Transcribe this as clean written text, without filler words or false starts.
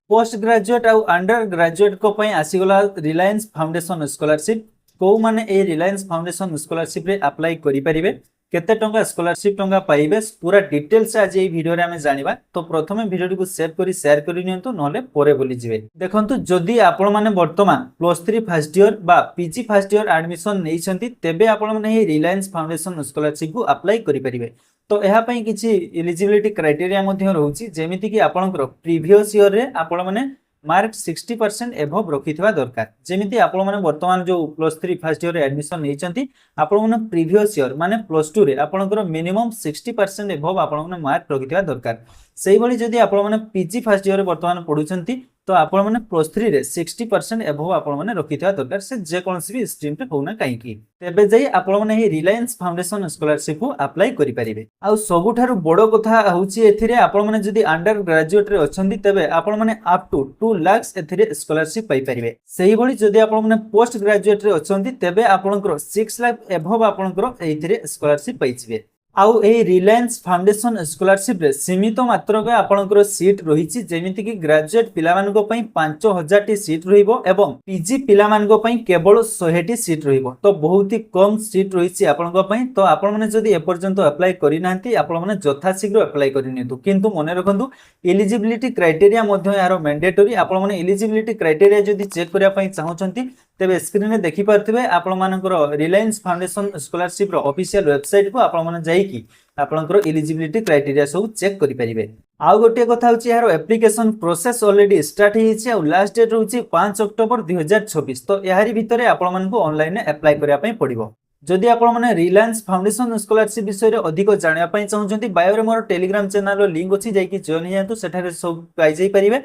Post graduate आउ under graduate को पई आसीगला रिलायंस फाउंडेशन स्कॉलरशिप को माने ए रिलायंस फाउंडेशन स्कॉलरशिप रे अप्लाई करि परिबे केते टंका स्कॉलरशिप टंका पाइबे पूरा डिटेल्स आज ए वीडियो रे हमें जानिबा। तो प्रथमे वीडियो को सेव करी शेयर करि नियंतु नले परे बोली जिवे। देखंतु जदि आपण माने वर्तमान +3 फर्स्ट ईयर बा पीजी फर्स्ट ईयर एडमिशन नेइछंती तेबे आपण माने ए रिलायंस फाउंडेशन स्कॉलरशिप को अप्लाई करि परिबे। तो यहाँ पर किसी एलिजिबिलिटी क्राइटेरिया रोचे जमीती कि आपंकर प्रीवियस ईयर रे आपण माने मार्क 60% एभव रखिथिबा दरकार। जमीती आपण माने वर्तमान जो +3 फर्स्ट ईयर एडमिशन नेइचंती आपण माने प्रीवियस ईयर माने +2 रे आपणकर मिनिमम 60% एभव आपण माने मार्क रखिथिबा दरकार। सेही भली जदी आपण माने पीजी फर्स्ट ईयर वर्तमान पढुचंती तो आपण माने +3 रे 60% एभव आपण माने रखिथिबा दरकार से जे कोनसी भी स्ट्रीम रे होना काई की तेबे जाई आपण माने हे रिलायंस फाउंडेशन स्कॉलरशिप को अप्लाई करि परिबे। आ सबुठारु बडो कथा होउची एथिरे आपण माने जदी अंडर ग्रेजुएट रे अछंती तेबे आपण माने अप टू 2 लाख एथिरे स्कॉलरशिप पाई परिबे। सेही भली जदी आपण माने पोस्ट ग्रेजुएट रे अछंती तेबे आपणकर 6 लाख एभव आपणकर एथिरे स्कॉलरशिप पाइछिबे। आउ ए रिलायंस फाउंडेशन स्कॉलरशिप रे सीमित मात्र के आपणकर सीट रहिछि जेमिति कि ग्रेजुएट पिलामान को पई 5000 टी सीट रहिबो एवं पीजी पिलामान को पई केवल 100 टी सीट रहिबो। तो बहुत ही कम सीट रहिछि आपन को पई। तो आपण माने जदी ए पर्यंत अप्लाई करि नांती आपण माने यथा शीघ्र अप्लाई करि नियंतु। किंतु मने रखंतु एलिजिबिलिटी क्राइटेरिया मध्ये यार मैंडेटरी। आपण माने एलिजिबिलिटी क्राइटेरिया जदी चेक करिया पई चाहउछंती तेबे स्क्रीन रे देखि पारथिबे आपण मानकर रिलायंस फाउंडेशन स्कॉलरशिप रो ऑफिशियल वेबसाइट को आपण माने जाई कि आपनकर एलिजिबिलिटी क्राइटेरिया सब चेक करि परिबे। आउ गोटे कथा होची यार एप्लीकेशन प्रोसेस ऑलरेडी स्टार्ट हिछि आ लास्ट डेट होची 5 अक्टोबर 2026। तो यारी भितरे आपण मानकु ऑनलाइन अप्लाई करिया पई पड़िबो। जदि आपण माने रिलायंस फाउंडेशन स्कॉलरशिप विषय रे अधिक जानिया पई चाहउछंती बायो रे मोर टेलीग्राम चैनल रो लिंक अछि जाई कि जॉइन हियंतु सेठारे सब पाई जाई परिबे।